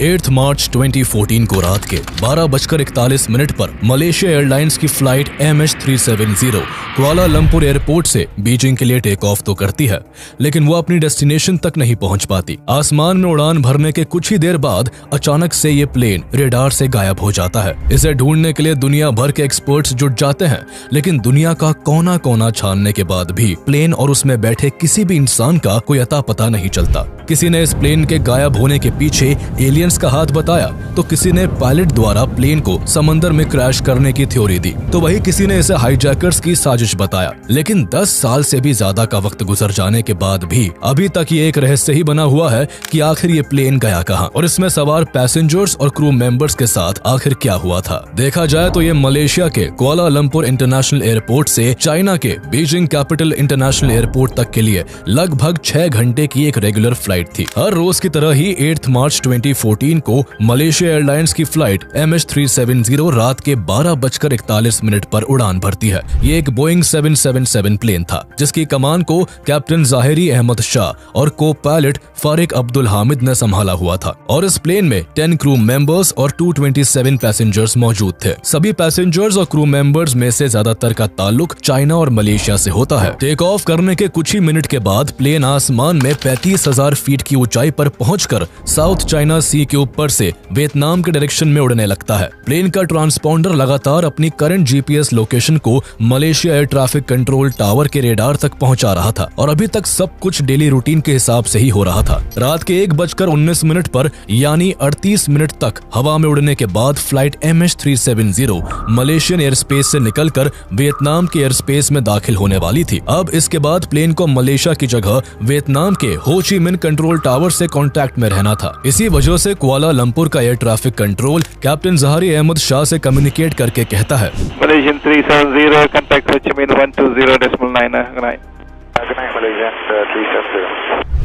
8 मार्च 2014 को रात के 12:41 पर मलेशिया एयरलाइंस की फ्लाइट MH370 कुआलालंपुर एयरपोर्ट से बीजिंग के लिए टेक ऑफ तो करती है, लेकिन वो अपनी डेस्टिनेशन तक नहीं पहुंच पाती। आसमान में उड़ान भरने के कुछ ही देर बाद अचानक से ये प्लेन रेडार से गायब हो जाता है। इसे ढूंढने के लिए दुनिया भर के एक्सपर्ट्स जुट जाते हैं, लेकिन दुनिया का कोना कोना छानने के बाद भी प्लेन और उसमें बैठे किसी भी इंसान का कोई अता पता नहीं चलता। किसी ने इस प्लेन के गायब होने के पीछे एलियंस का हाथ बताया, तो किसी ने पायलट द्वारा प्लेन को समंदर में क्रैश करने की थ्योरी दी, तो वही किसी ने इसे हाईजैकर्स की साजिश बताया। लेकिन 10 साल से भी ज्यादा का वक्त गुजर जाने के बाद भी अभी तक ये एक रहस्य ही बना हुआ है कि आखिर ये प्लेन गया कहां और इसमें सवार पैसेंजर्स और क्रू मेंबर्स के साथ आखिर क्या हुआ था। देखा जाए तो ये मलेशिया के कुआलालंपुर इंटरनेशनल एयरपोर्ट से चाइना के बीजिंग कैपिटल इंटरनेशनल एयरपोर्ट तक के लिए लगभग 6 घंटे की एक रेगुलर फ्लाइट थी। हर रोज की तरह ही 8 मार्च 2014 को मलेशिया एयरलाइंस की फ्लाइट MH370 रात के 12:41 पर उड़ान भरती है। ये एक बोइंग 777 प्लेन था, जिसकी कमान को कैप्टन जाहिरी अहमद शाह और को पायलट फारिक अब्दुल हामिद ने संभाला हुआ था और इस प्लेन में 10 क्रू मेंबर्स और 227 पैसेंजर्स मौजूद थे। सभी पैसेंजर्स और क्रू मेंबर्स में से ज्यादातर का ताल्लुक चाइना और मलेशिया से होता है। टेक ऑफ करने के कुछ ही मिनट के बाद प्लेन आसमान में 35,000 फीट की ऊंचाई पर पहुंचकर साउथ चाइना सी के ऊपर से वियतनाम के डायरेक्शन में उड़ने लगता है। प्लेन का ट्रांसपोंडर लगातार अपनी करंट जीपीएस लोकेशन को Malaysia air traffic control tower के रेडार तक पहुंचा रहा था और अभी तक सब कुछ डेली रूटीन के हिसाब से ही हो रहा था। रात के 1:19 पर यानी 38 मिनट तक हवा में उड़ने के बाद flight MH370 Malaysian air space से निकलकर वियतनाम के एयर स्पेस में दाखिल होने वाली थी। अब इसके बाद प्लेन को मलेशिया की जगह वियतनाम के हो ची मिन कंट्रोल टावर से कांटेक्ट में रहना था। इसी वजह से कुआलालंपुर का air traffic control captain Zaharie Ahmad Shah से कम्युनिकेट करके कहता है, Malaysian 370 contact Ho Chi Minh 120.9. Good night, Malaysian 370.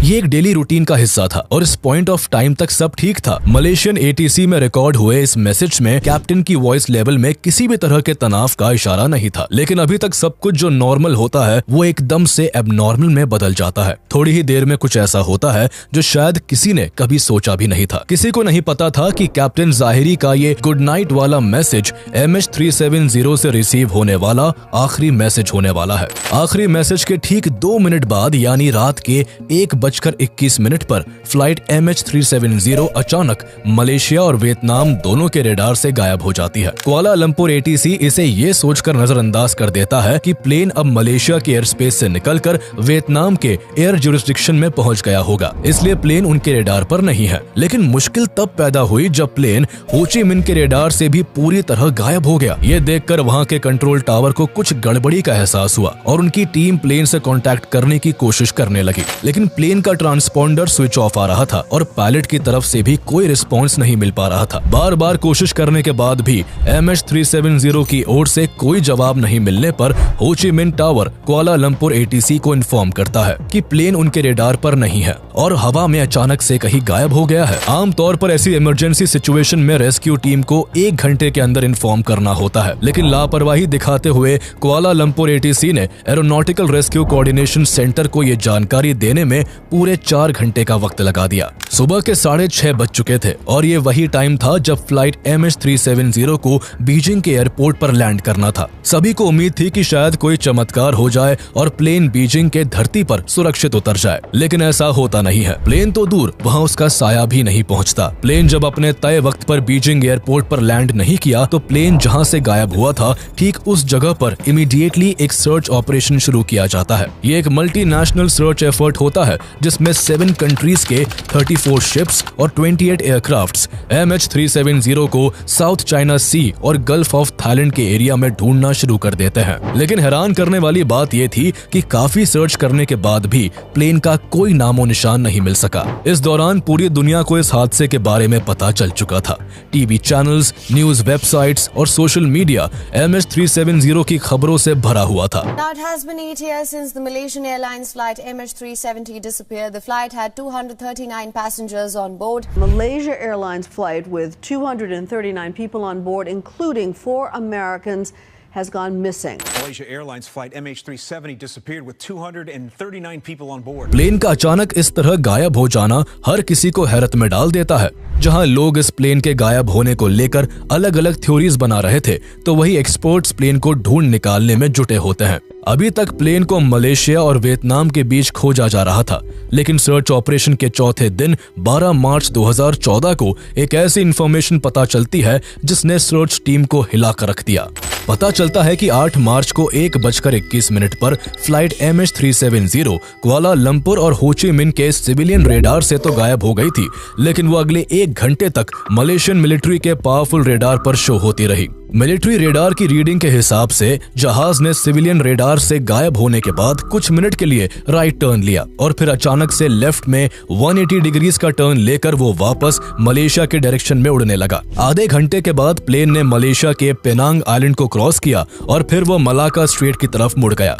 ये एक डेली रूटीन का हिस्सा था और इस पॉइंट ऑफ टाइम तक सब ठीक था। मलेशियन ATC में रिकॉर्ड हुए इस मैसेज में कैप्टन की वॉइस लेवल में किसी भी तरह के तनाव का इशारा नहीं था, लेकिन अभी तक सब कुछ जो नॉर्मल होता है वो एकदम से एबनॉर्मल में बदल जाता है। थोड़ी ही देर में कुछ ऐसा होता है जो शायद किसी ने कभी सोचा भी नहीं था। किसी को नहीं पता था कि कैप्टन जाहिरी का ये गुड नाइट वाला मैसेज MH370 से रिसीव होने वाला आखिरी मैसेज होने वाला है। आखिरी मैसेज के ठीक 2 मिनट बाद यानी रात के 1:21 पर फ्लाइट MH370 अचानक मलेशिया और वियतनाम दोनों के रेडार से गायब हो जाती है। कुआलालंपुर ATC इसे ये सोचकर नजरअंदाज कर देता है कि प्लेन अब मलेशिया के एयर स्पेस से निकलकर वियतनाम के एयर जुरिस्डिक्शन में पहुंच गया होगा, इसलिए प्लेन उनके रेडार पर नहीं है। लेकिन मुश्किल तब पैदा हुई जब प्लेन हो ची मिन के रेडार से भी पूरी तरह गायब हो गया। ये देखकर वहां के कंट्रोल टावर को कुछ गड़बड़ी का एहसास हुआ और उनकी टीम प्लेन से कांटेक्ट करने की कोशिश करने लगी, लेकिन प्लेन का ट्रांसपोंडर स्विच ऑफ आ रहा था और पायलट की तरफ से भी कोई रिस्पांस नहीं मिल पा रहा था। बार बार कोशिश करने के बाद भी MH370 की ओर से कोई जवाब नहीं मिलने पर हो ची मिन टावर कुआलालंपुर ATC को इन्फॉर्म करता है कि प्लेन उनके रेडार पर नहीं है और हवा में अचानक से कहीं गायब हो गया है। आमतौर पर ऐसी इमरजेंसी सिचुएशन में रेस्क्यू टीम को 1 घंटे के अंदर इन्फॉर्म करना होता है, लेकिन लापरवाही दिखाते हुए कुआलालंपुर ATC ने एरोनॉटिकल रेस्क्यू कोऑर्डिनेशन सेंटर को ये जानकारी देने में पूरे 4 घंटे का वक्त लगा दिया। सुबह के 6:30 बज चुके थे और ये वही टाइम था जब फ्लाइट MH370 को बीजिंग के एयरपोर्ट पर लैंड करना था। सभी को उम्मीद थी कि शायद कोई चमत्कार हो जाए और प्लेन बीजिंग के धरती पर सुरक्षित उतर जाए, लेकिन ऐसा होता नहीं है। प्लेन तो दूर, वहाँ उसका साया भी नहीं पहुँचता। प्लेन जब अपने तय वक्त पर बीजिंग एयरपोर्ट पर लैंड नहीं किया तो प्लेन जहाँ से गायब हुआ था ठीक उस जगह पर इमीडिएटली एक सर्च ऑपरेशन शुरू किया जाता है। ये एक मल्टीनेशनल सर्च एफर्ट होता है जिसमें 7 कंट्रीज के 34 शिप्स और 28 एयरक्राफ्ट्स MH370 को साउथ चाइना सी और गल्फ ऑफ थाईलैंड के एरिया में ढूंढना शुरू कर देते हैं। लेकिन हैरान करने वाली बात यह थी कि काफी सर्च करने के बाद भी प्लेन का कोई नामो निशान नहीं मिल सका। इस दौरान पूरी दुनिया को इस हादसे के बारे में पता चल चुका था। टीवी चैनल्स, न्यूज वेबसाइट्स और सोशल मीडिया MH370 की खबरों से भरा हुआ था। Now it has been 8 years since the Malaysian Airlines flight MH370 disappeared. The flight had 239 passengers on board. Malaysia Airlines flight with 239 people on board, including 4 Americans, has gone missing. Malaysia Airlines flight MH370 disappeared with 239 people on board. Plane का अचानक इस तरह गायब हो जाना हर किसी को हैरत में डाल देता है। जहां लोग इस प्लेन के गायब होने को लेकर अलग अलग थ्योरीज बना रहे थे, तो वही एक्सपर्ट्स प्लेन को ढूंढ निकालने में जुटे होते हैं। अभी तक प्लेन को मलेशिया और वियतनाम के बीच खोजा जा रहा था, लेकिन सर्च ऑपरेशन के चौथे दिन 12 मार्च 2014 को एक ऐसी इंफॉर्मेशन पता चलती है जिसने सर्च टीम को हिला कर रख दिया। पता चलता है कि 8 मार्च को 1:21 पर फ्लाइट MH370 कुआलालंपुर और हो ची मिन्ह के सिविलियन रेडार से तो गायब हो गई थी, लेकिन वो अगले 1 घंटे तक मलेशियन मिलिट्री के पावरफुल रेडार पर शो होती रही। मिलिट्री रेडार की रीडिंग के हिसाब से जहाज ने सिविलियन रेडार से गायब होने के बाद कुछ मिनट के लिए राइट टर्न लिया और फिर अचानक से लेफ्ट में 180 डिग्रीज का टर्न लेकर वो वापस मलेशिया के डायरेक्शन में उड़ने लगा। आधे घंटे के बाद प्लेन ने मलेशिया के पेनांग आइलैंड को क्रॉस किया और फिर वो मलाका स्ट्रेट की तरफ मुड़ गया।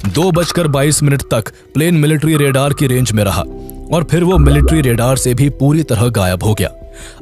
2:22 तक प्लेन मिलिट्री रेडार की रेंज में रहा और फिर वो मिलिट्री रेडार से भी पूरी तरह गायब हो गया।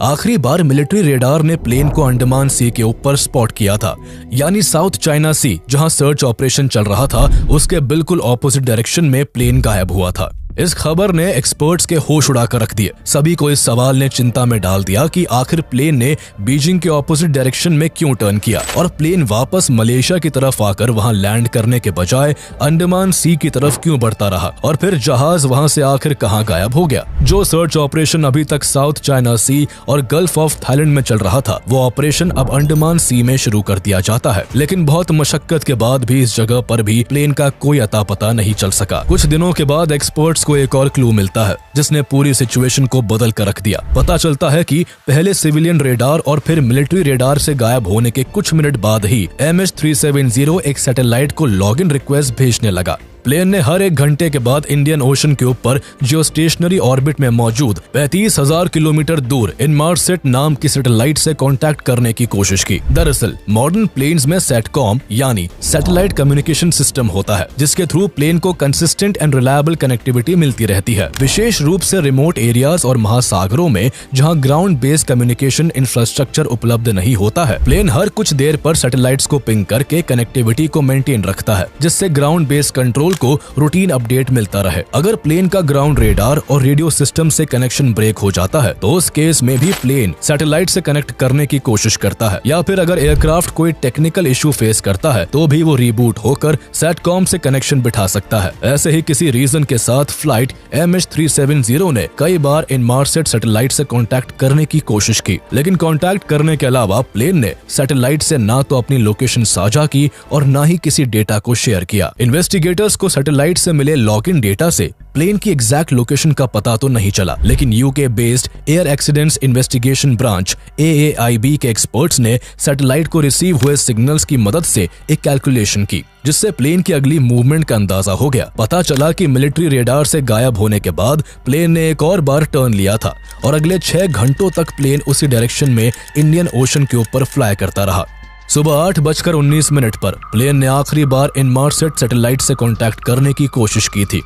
आखिरी बार मिलिट्री रेडार ने प्लेन को अंडमान सी के ऊपर स्पॉट किया था, यानी साउथ चाइना सी, जहां सर्च ऑपरेशन चल रहा था उसके बिल्कुल ऑपोजिट डायरेक्शन में प्लेन गायब हुआ था। इस खबर ने एक्सपर्ट्स के होश उड़ाकर रख दिए। सभी को इस सवाल ने चिंता में डाल दिया कि आखिर प्लेन ने बीजिंग के ऑपोजिट डायरेक्शन में क्यों टर्न किया और प्लेन वापस मलेशिया की तरफ आकर वहां लैंड करने के बजाय अंडमान सी की तरफ क्यों बढ़ता रहा और फिर जहाज वहां से आखिर कहां गायब हो गया। जो सर्च ऑपरेशन अभी तक साउथ चाइना सी और गल्फ ऑफ थाईलैंड में चल रहा था, वो ऑपरेशन अब अंडमान सी में शुरू कर दिया जाता है, लेकिन बहुत मशक्कत के बाद भी इस जगह पर भी प्लेन का कोई अता पता नहीं चल सका। कुछ दिनों के बाद एक्सपर्ट्स को एक और क्लू मिलता है जिसने पूरी सिचुएशन को बदल कर रख दिया। पता चलता है कि पहले सिविलियन रेडार और फिर मिलिट्री रेडार से गायब होने के कुछ मिनट बाद ही MH370 एक सैटेलाइट को लॉगिन रिक्वेस्ट भेजने लगा। प्लेन ने हर 1 घंटे के बाद इंडियन ओशन के ऊपर जियोस्टेशनरी ऑर्बिट में मौजूद 35,000 किलोमीटर दूर इनमार्सेट नाम की सैटेलाइट से कांटेक्ट करने की कोशिश की। दरअसल मॉडर्न प्लेन्स में सैटकॉम यानी सैटेलाइट कम्युनिकेशन सिस्टम होता है, जिसके थ्रू प्लेन को कंसिस्टेंट एंड रिलायबल कनेक्टिविटी मिलती रहती है, विशेष रूप से रिमोट एरियाज और महासागरों में जहां ग्राउंड बेस्ड कम्युनिकेशन इंफ्रास्ट्रक्चर उपलब्ध नहीं होता है। प्लेन हर कुछ देर पर सैटेलाइट्स को पिंग करके कनेक्टिविटी को मेंटेन रखता है, जिससे ग्राउंड बेस्ड कंट्रोल को रूटीन अपडेट मिलता रहे। अगर प्लेन का ग्राउंड रेडार और रेडियो सिस्टम से कनेक्शन ब्रेक हो जाता है तो उस केस में भी प्लेन सैटेलाइट से कनेक्ट करने की कोशिश करता है, या फिर अगर एयरक्राफ्ट कोई टेक्निकल इशू फेस करता है तो भी वो रीबूट होकर सैटकॉम से कनेक्शन बिठा सकता है। ऐसे ही किसी रीजन के साथ फ्लाइट MH370 ने कई बार इनमार्सेट सैटेलाइट से कांटेक्ट करने की कोशिश की, लेकिन कांटेक्ट करने के अलावा प्लेन ने सैटेलाइट से ना तो अपनी लोकेशन साझा की और ना ही किसी डेटा को शेयर किया। इन्वेस्टिगेटर्स को सैटेलाइट से मिले लॉगिन डेटा से प्लेन की एग्जैक्ट लोकेशन का पता तो नहीं चला, लेकिन UK based air accidents investigation branch AAIB के एक्सपर्ट्स ने सैटेलाइट को रिसीव हुए सिग्नल्स की मदद से एक कैलकुलेशन की, जिससे प्लेन की अगली मूवमेंट का अंदाजा हो गया। पता चला कि मिलिट्री रेडार से गायब होने के बाद प्लेन ने एक और बार टर्न लिया था और अगले 6 घंटों तक प्लेन उसी डायरेक्शन में इंडियन ओशन के ऊपर फ्लाई करता रहा। सुबह 8:19 पर प्लेन ने आखिरी बार इनमार्सेट सैटेलाइट से कांटेक्ट करने की कोशिश की थी,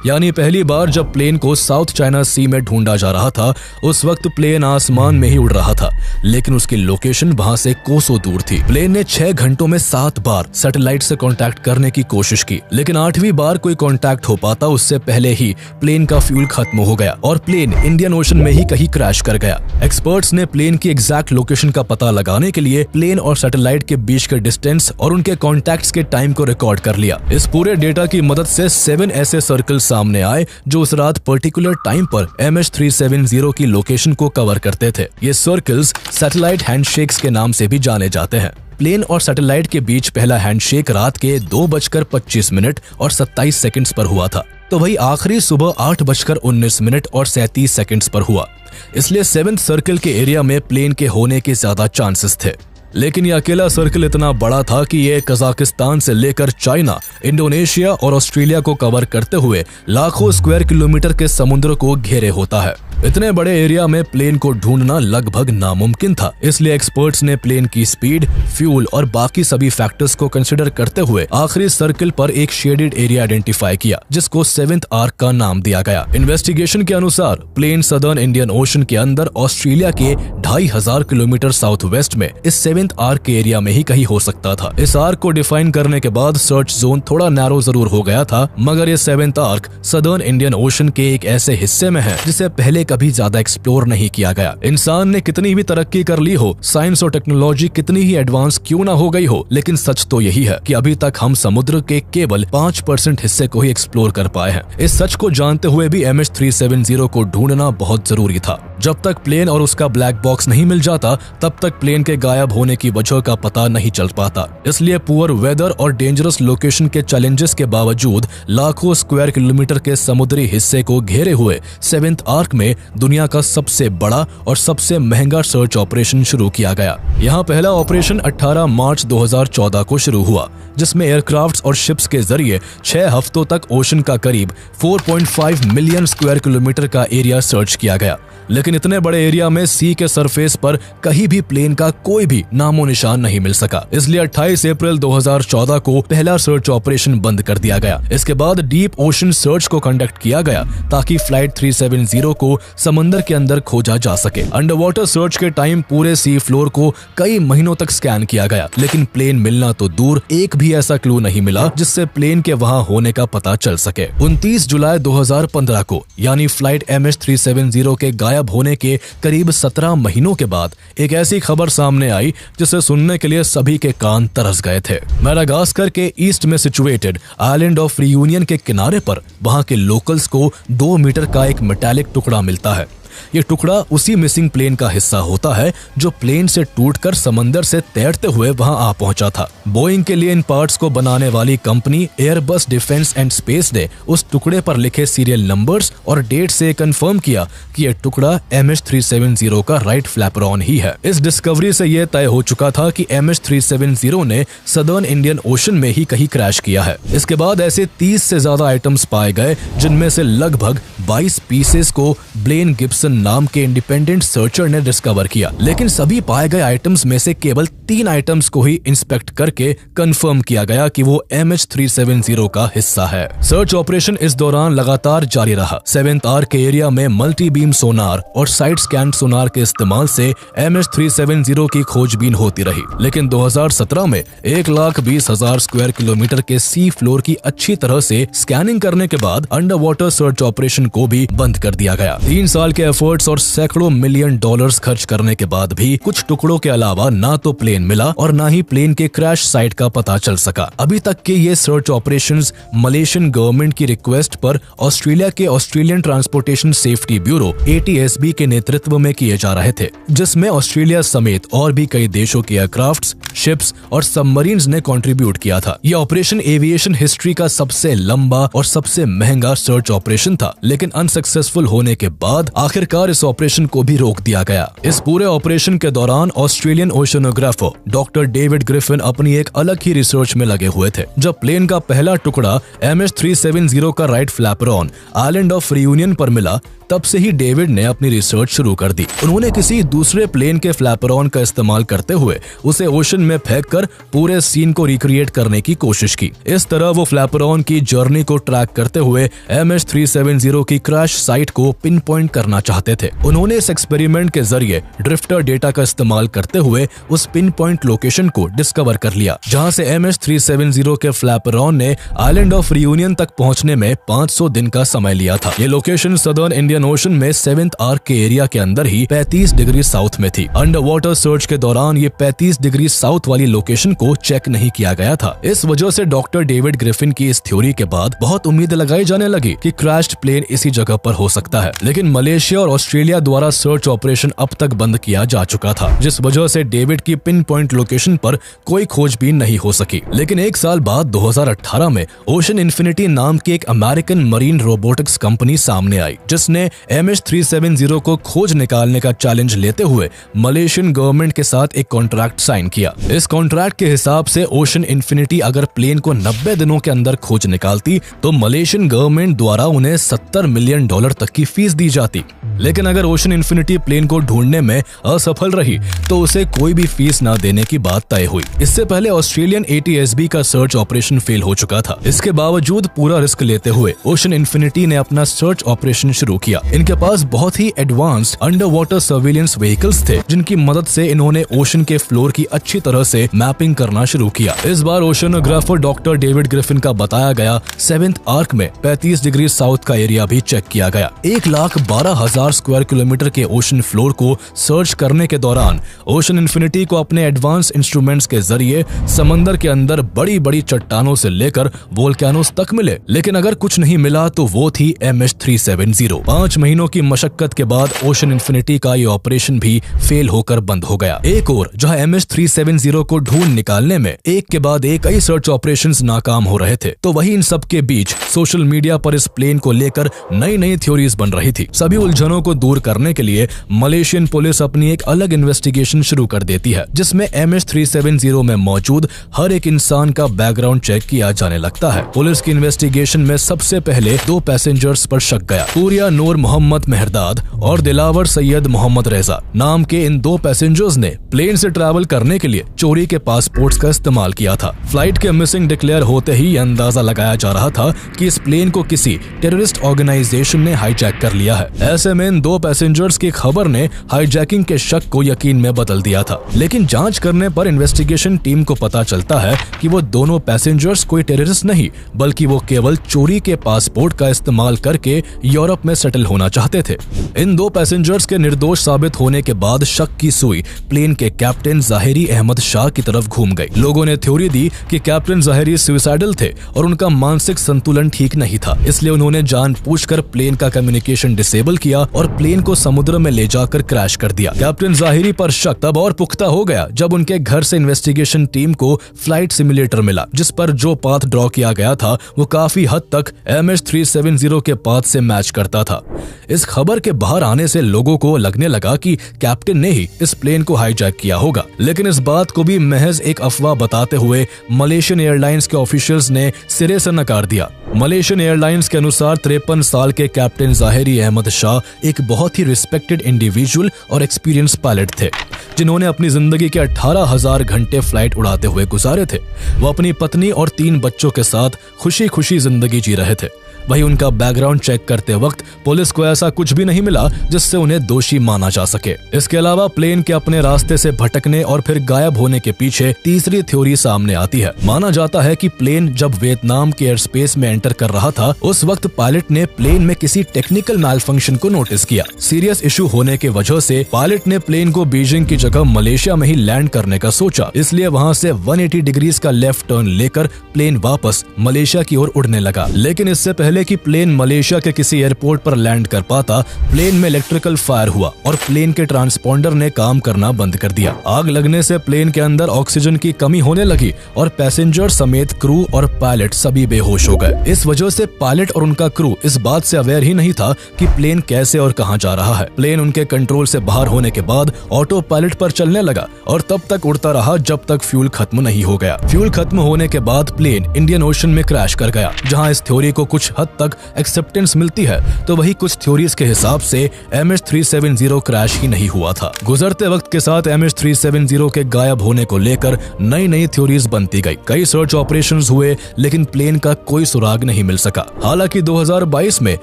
यानी पहली बार जब प्लेन को साउथ चाइना सी में ढूंढा जा रहा था उस वक्त प्लेन आसमान में ही उड़ रहा था, लेकिन उसकी लोकेशन वहां से कोसों दूर थी। प्लेन ने 6 घंटों में 7 बार सैटेलाइट से कांटेक्ट करने की कोशिश की, लेकिन 8वीं बार कोई कांटेक्ट हो पाता उससे पहले ही प्लेन का फ्यूल खत्म हो गया और प्लेन इंडियन ओशन में ही कहीं क्रैश कर गया। एक्सपर्ट्स ने प्लेन की एग्जैक्ट लोकेशन का पता लगाने के लिए प्लेन और सैटेलाइट के बीच के डिस्टेंस और उनके कॉन्टैक्ट्स के टाइम को रिकॉर्ड कर लिया। इस पूरे डेटा की मदद से 7 ऐसे सर्कल सामने आए जो उस रात पर्टिकुलर टाइम पर MH370 की लोकेशन को कवर करते थे। ये सर्कल्स सैटेलाइट हैंडशेक्स के नाम से भी जाने जाते हैं। प्लेन और सैटेलाइट के बीच पहला हैंडशेक रात के 2:25 और 27 सेकंड्स पर हुआ था, तो वही आखिरी सुबह 8:19 और 37 सेकंड्स पर हुआ। इसलिए 7th सर्कल के एरिया में प्लेन के होने के ज्यादा चांसेस थे। लेकिन ये अकेला सर्कल इतना बड़ा था कि ये कजाकिस्तान से लेकर चाइना, इंडोनेशिया और ऑस्ट्रेलिया को कवर करते हुए लाखों स्क्वायर किलोमीटर के समुद्र को घेरे होता है। इतने बड़े एरिया में प्लेन को ढूंढना लगभग नामुमकिन था, इसलिए एक्सपर्ट्स ने प्लेन की स्पीड, फ्यूल और बाकी सभी फैक्टर्स को कंसिडर करते हुए आखिरी सर्कल पर एक शेडेड एरिया आइडेंटिफाई किया, जिसको 7th आर्क का नाम दिया गया। इन्वेस्टिगेशन के अनुसार प्लेन सदर्न इंडियन ओशन के अंदर ऑस्ट्रेलिया के 2500 किलोमीटर साउथ वेस्ट में इस 7th 7th आर्क के एरिया में ही कहीं हो सकता था। इस आर्क को डिफाइन करने के बाद सर्च जोन थोड़ा नैरो जरूर हो गया था, मगर ये 7th arc southern Indian ocean के एक ऐसे हिस्से में है जिसे पहले कभी ज्यादा एक्सप्लोर नहीं किया गया। इंसान ने कितनी भी तरक्की कर ली हो, साइंस और टेक्नोलॉजी कितनी ही एडवांस क्यों ना हो गई हो, लेकिन सच तो यही है कि अभी तक हम समुद्र के केवल 5% हिस्से को ही एक्सप्लोर कर पाए हैं। इस सच को जानते हुए भी MH370 को ढूंढना बहुत जरूरी था। जब तक प्लेन और उसका ब्लैक बॉक्स नहीं मिल जाता, तब तक प्लेन के गायब होने की वजह का पता नहीं चल पाता। इसलिए पुअर वेदर और डेंजरस लोकेशन के चैलेंजेस के बावजूद लाखों स्क्वायर किलोमीटर के समुद्री हिस्से को घेरे हुए 7th आर्क में दुनिया का सबसे बड़ा और सबसे महंगा सर्च ऑपरेशन शुरू किया गया। यहाँ पहला ऑपरेशन 18 मार्च 2014 को शुरू हुआ, जिसमें एयरक्राफ्ट्स और शिप्स के जरिए 6 हफ्तों तक ओशन का करीब 4.5 मिलियन स्क्वायर किलोमीटर का एरिया सर्च किया गया। लेकिन इतने बड़े एरिया में सी के सरफेस पर कहीं भी प्लेन का कोई भी नामो निशान नहीं मिल सका। इसलिए 28 अप्रैल 2014 को पहला सर्च ऑपरेशन बंद कर दिया गया। इसके बाद डीप ओशन सर्च को कंडक्ट किया गया ताकि फ्लाइट 370 को समंदर के अंदर खोजा जा सके। अंडर वाटर सर्च के टाइम पूरे सी फ्लोर को कई महीनों तक स्कैन किया गया, लेकिन प्लेन मिलना तो दूर, एक भी ऐसा क्लू नहीं मिला जिससे प्लेन के वहां होने का पता चल सके। 29 जुलाई 2015 को यानी फ्लाइट MH370 के गायब होने के करीब 17 महीनों के बाद एक ऐसी खबर सामने आई जिसे सुनने के लिए सभी के कान तरस गए थे। मेडागास्कर के ईस्ट में सिचुएटेड आइलैंड ऑफ रियूनियन के किनारे पर वहां के लोकल्स को 2 मीटर का एक मेटालिक टुकड़ा मिलता है। ये टुकड़ा उसी मिसिंग प्लेन का हिस्सा होता है जो प्लेन से टूटकर समंदर से तैरते हुए वहां आ पहुंचा था। बोइंग के लिए इन पार्ट्स को बनाने वाली company Airbus defence and space ने उस टुकड़े पर लिखे सीरियल नंबर्स और डेट से कंफर्म किया कि यह टुकड़ा MH370 का राइट फ्लैपरॉन ही है। इस डिस्कवरी से यह तय हो चुका था कि MH370 ने सदर्न इंडियन ओशन में ही कहीं क्रैश किया है। इसके बाद ऐसे 30 से ज्यादा आइटम्स पाए गए, जिनमें से लगभग 22 पीसेस को ब्लेन गिब्सन नाम के इंडिपेंडेंट सर्चर ने डिस्कवर किया। लेकिन सभी पाए गए आइटम्स में से केवल 3 आइटम्स को ही इंस्पेक्ट करके कंफर्म किया गया कि वो MH370 का हिस्सा है। सर्च ऑपरेशन इस दौरान लगातार जारी रहा। 7th आर्क के एरिया में मल्टी बीम सोनार और साइड स्कैन सोनार के इस्तेमाल से MH370 की खोजबीन होती रही। लेकिन 2017 में 1,20,000 स्क्वायर किलोमीटर के सी फ्लोर की अच्छी तरह से स्कैनिंग करने के बाद अंडर वाटर सर्च ऑपरेशन को भी बंद कर दिया गया। 3 साल के एफर्ट्स और सैकड़ों मिलियन डॉलर्स खर्च करने के बाद भी कुछ टुकड़ों के अलावा ना तो प्लेन मिला और ना ही प्लेन के क्रैश साइट का पता चल सका। अभी तक के ये सर्च ऑपरेशंस मलेशियन गवर्नमेंट की रिक्वेस्ट पर ऑस्ट्रेलिया के Australian transportation safety bureau ATSB के नेतृत्व में किए जा रहे थे, जिसमें ऑस्ट्रेलिया समेत और भी कई देशों के एयरक्राफ्ट्स, शिप्स और सबमरीन्स ने कंट्रीब्यूट किया था। यह ऑपरेशन एविएशन हिस्ट्री का सबसे लंबा और सबसे महंगा सर्च ऑपरेशन था, लेकिन अनसक्सेसफुल होने के बाद आखिरकार इस ऑपरेशन को भी रोक दिया गया। इस पूरे ऑपरेशन के दौरान ऑस्ट्रेलियन ओशनोग्राफर डॉक्टर डेविड ग्रिफिन अपनी एक अलग ही रिसर्च में लगे हुए थे। जब प्लेन का पहला टुकड़ा MH370 का राइट फ्लैपरॉन आइलैंड ऑफ रियूनियन पर मिला, तब से ही डेविड ने अपनी रिसर्च शुरू कर दी। उन्होंने किसी दूसरे प्लेन के फ्लैपरॉन का इस्तेमाल करते हुए उसे ओशन में फेंककर पूरे सीन को रिक्रिएट करने की कोशिश की। इस तरह वो फ्लैपरॉन की जर्नी को ट्रैक करते हुए MH370 की क्रैश साइट को पिन पॉइंट करना चाहते थे। उन्होंने इस एक्सपेरिमेंट के जरिए ड्रिफ्टर डेटा का इस्तेमाल करते हुए उस पिन पॉइंट लोकेशन को डिस्कवर कर लिया, जहां से MH370 के फ्लैपरॉन ने आइलैंड ऑफ रियूनियन तक पहुंचने में 500 दिन का समय लिया था। ये लोकेशन सदर्न इंडियन ओशन में 7th आर्क के एरिया के अंदर ही 35 डिग्री साउथ में थी। अंडर वाटर सर्च के दौरान ये 35 डिग्री साउथ वाली लोकेशन को चेक नहीं किया गया था। इस वजह से डॉक्टर डेविड ग्रिफिन की इस थ्योरी के बाद बहुत उम्मीद लगाई जाने लगी कि क्रैश्ड प्लेन इसी जगह पर हो सकता है। लेकिन मलेशिया और ऑस्ट्रेलिया द्वारा सर्च ऑपरेशन अब तक बंद किया जा चुका था, जिस वजह से डेविड की पिन पॉइंट लोकेशन पर कोई खोजबीन नहीं हो सकी। लेकिन एक साल बाद 2018 में ओशन इन्फिनिटी नाम की एक अमेरिकन मरीन रोबोटिक्स कंपनी सामने आई, जिसने MH370 को खोज निकालने का चैलेंज लेते हुए मलेशियन गवर्नमेंट के साथ एक कॉन्ट्रैक्ट साइन किया। इस कॉन्ट्रैक्ट के हिसाब से ओशन इन्फिनिटी अगर प्लेन को 90 दिनों के अंदर खोज निकालती तो मलेशियन गवर्नमेंट द्वारा उन्हें $70 मिलियन तक की फीस दी जाती। लेकिन अगर ओशन इन्फिनिटी प्लेन को ढूंढने में असफल रही तो उसे कोई भी फीस न देने की बात तय हुई। इससे पहले ऑस्ट्रेलियन ATSB का सर्च ऑपरेशन फेल हो चुका था। इसके बावजूद पूरा रिस्क लेते हुए ओशन इन्फिनिटी ने अपना सर्च ऑपरेशन शुरू किया। किया। इनके पास बहुत ही advanced underwater surveillance vehicles थे, जिनकी मदद से इन्होंने ओशन के फ्लोर की अच्छी तरह से मैपिंग करना शुरू किया। इस बार ओशनोग्राफर डॉक्टर डेविड ग्रिफिन का बताया गया 7th आर्क में 35 डिग्री साउथ का एरिया भी चेक किया गया। 1,12,000 स्क्वायर किलोमीटर के ओशन फ्लोर को सर्च करने के दौरान ओशन इन्फिनिटी को अपने एडवांस इंस्ट्रूमेंट्स के जरिए समंदर के अंदर बड़ी बड़ी चट्टानों से लेकर वोल्केनोस तक मिले, लेकिन अगर कुछ नहीं मिला तो वो थी MH370। 5 महीनों की मशक्कत के बाद ओशन इन्फिनिटी का ये ऑपरेशन भी फेल होकर बंद हो गया। एक और जहां MH370 को ढूंढ निकालने में एक के बाद एक कई सर्च ऑपरेशंस नाकाम हो रहे थे, तो वही इन सब के बीच सोशल मीडिया पर इस प्लेन को लेकर नई नई थ्योरीज बन रही थी। सभी उलझनों को दूर करने के लिए मलेशियन पुलिस अपनी एक अलग इन्वेस्टिगेशन शुरू कर देती है, जिसमें MH370 में मौजूद हर एक इंसान का बैकग्राउंड चेक किया जाने लगता है। पुलिस की इन्वेस्टिगेशन में सबसे पहले 2 पैसेंजर्स पर शक गया। पूरिया नूर मोहम्मद मेहरदाद और दिलावर सैयद मोहम्मद रेजा नाम के इन 2 पैसेंजर्स ने प्लेन से ट्रैवल करने के लिए चोरी के पासपोर्ट्स का इस्तेमाल किया था। फ्लाइट के मिसिंग डिक्लेयर होते ही अंदाजा लगाया जा रहा था कि इस प्लेन को किसी टेररिस्ट ऑर्गेनाइजेशन ने हाईजैक कर लिया है। ऐसे में इन 2 पैसेंजर्स की खबर ने हाईजैकिंग के शक को यकीन में बदल दिया था, लेकिन जांच करने पर इन्वेस्टिगेशन टीम को पता चलता है कि वो दोनों पैसेंजर्स कोई टेररिस्ट नहीं, बल्कि वो केवल चोरी के पासपोर्ट का इस्तेमाल करके यूरोप में सेटल होना चाहते थे। इन 2 पैसेंजर्स के निर्दोष साबित होने के बाद शक की सुई प्लेन के कैप्टन ज़ाहिरी अहमद शाह की तरफ घूम गई। लोगों ने थ्योरी दी कि कैप्टन ज़ाहिरी सुसाइडल थे और उनका मानसिक संतुलन ठीक नहीं था, इसलिए उन्होंने जानबूझकर प्लेन का कम्युनिकेशन डिसेबल किया और प्लेन को समुद्र में ले जाकर क्रैश कर दिया। कैप्टन ज़ाहिरी पर शक तब और पुख्ता हो गया जब उनके घर से इन्वेस्टिगेशन टीम को फ्लाइट सिमुलेटर मिला, जिस पर जो पाथ ड्रॉ किया गया था वो काफी हद तक MH370 के पाथ से मैच करता था। इस खबर के बाहर आने से लोगों को लगने लगा कि कैप्टन ने ही इस प्लेन को हाईजैक किया होगा, लेकिन इस बात को भी महज एक अफवाह बताते हुए मलेशियन एयरलाइंस के ऑफिशियल्स ने सिरे से नकार दिया। मलेशियन एयरलाइंस के अनुसार 53 साल के कैप्टन ज़ाहिरी अहमद शाह एक बहुत ही रिस्पेक्टेड इंडिविजुअल और एक्सपीरियंस पायलट थे, जिन्होंने अपनी जिंदगी के 18,000 घंटे फ्लाइट उड़ाते हुए गुजारे थे। वो अपनी पत्नी और 3 बच्चों के साथ खुशी खुशी जिंदगी जी रहे थे। वही उनका बैकग्राउंड चेक करते वक्त पुलिस को ऐसा कुछ भी नहीं मिला जिससे उन्हें दोषी माना जा सके। इसके अलावा प्लेन के अपने रास्ते से भटकने और फिर गायब होने के पीछे तीसरी थ्योरी सामने आती है। माना जाता है कि प्लेन जब वियतनाम के एयर स्पेस में एंटर कर रहा था, उस वक्त पायलट ने प्लेन में किसी टेक्निकल मैलफंक्शन को नोटिस किया। सीरियस इशू होने की वजह से पायलट ने प्लेन को बीजिंग की जगह मलेशिया में ही लैंड करने का सोचा, इसलिए वहाँ से 180 डिग्रीज का लेफ्ट टर्न लेकर प्लेन वापस मलेशिया की ओर उड़ने लगा। लेकिन इससे पहले कि प्लेन मलेशिया के किसी एयरपोर्ट पर लैंड कर पाता, प्लेन में इलेक्ट्रिकल फायर हुआ और प्लेन के ट्रांसपोंडर ने काम करना बंद कर दिया। आग लगने से प्लेन के अंदर ऑक्सीजन की कमी होने लगी और पैसेंजर समेत क्रू और पायलट सभी बेहोश हो गए। इस वजह से पायलट और उनका क्रू इस बात से अवेयर ही नहीं था कि प्लेन कैसे और कहां जा रहा है। प्लेन उनके कंट्रोल से बाहर होने के बाद ऑटो पायलट पर चलने लगा और तब तक उड़ता रहा जब तक फ्यूल खत्म नहीं हो गया। फ्यूल खत्म होने के बाद प्लेन इंडियन ओशन में क्रैश कर गया। जहां इस थ्योरी को कुछ हद तक एक्सेप्टेंस मिलती है, तो वही कुछ थ्योरीज के हिसाब से MH370 क्रैश ही नहीं हुआ था। गुजरते वक्त के साथ MH370 के गायब होने को लेकर नई नई थ्योरीज बनती गई। कई सर्च ऑपरेशंस हुए, लेकिन प्लेन का कोई सुराग नहीं मिल सका। हालांकि 2022 में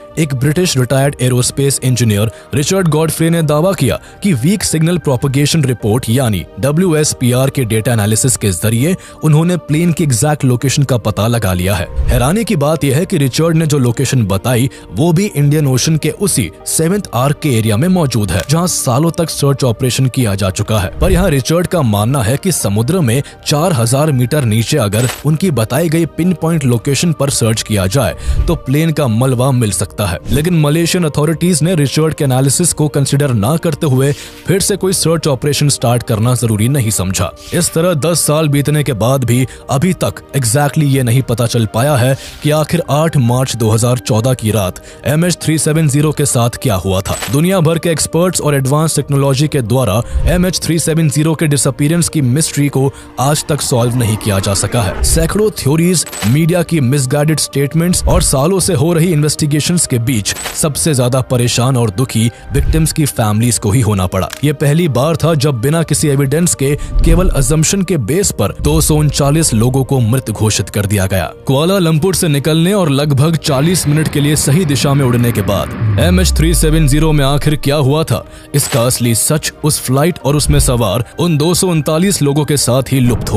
एक British retired aerospace engineer Richard Godfrey ने दावा किया कि वीक सिग्नल प्रोपगेशन रिपोर्ट यानी WSPR के डेटा एनालिसिस के जरिए उन्होंने प्लेन की एग्जैक्ट लोकेशन का पता लगा लिया है। हैरानी की बात यह है कि रिचर्ड ने जो लोकेशन बताई वो भी इंडियन ओशन के उसी 7th आर्क के एरिया में मौजूद है, जहां सालों तक सर्च ऑपरेशन किया जा चुका है। पर यहाँ रिचर्ड का मानना है कि समुद्र में 4000 मीटर नीचे अगर उनकी बताई गई पिन पॉइंट लोकेशन पर सर्च किया जाए तो प्लेन का मलबा मिल सकता है। लेकिन मलेशियन अथॉरिटीज ने रिचर्ड के एनालिसिस को कंसिडर न करते हुए फिर से कोई सर्च ऑपरेशन स्टार्ट करना जरूरी नहीं समझा। इस तरह 10 साल बीतने के बाद भी अभी तक एग्जैक्टली ये नहीं पता चल पाया है कि आखिर 8 मार्च 2014 की रात MH370 के साथ क्या हुआ था। दुनिया भर के एक्सपर्ट्स और एडवांस टेक्नोलॉजी के द्वारा MH370 के डिसअपीयरेंस की मिस्ट्री को आज तक सॉल्व नहीं किया जा सका है। सैकड़ों थ्योरीज, मीडिया की मिसगाइडेड स्टेटमेंट्स और सालों से हो रही इन्वेस्टिगेशंस के बीच सबसे ज्यादा परेशान और दुखी विक्टिम्स की फैमिलीज को ही होना पड़ा। ये पहली बार था जब बिना किसी एविडेंस के केवल अजम्पशन के बेस पर 239 लोगों को मृत घोषित कर दिया गया। कुआलालंपुर से निकलने और लगभग 40 मिनट के लिए सही दिशा में उड़ने के बाद MH370 में आखिर क्या हुआ था, इसका असली सच उस फ्लाइट और उसमें सवार उन 239 लोगों के साथ ही लुप्त हो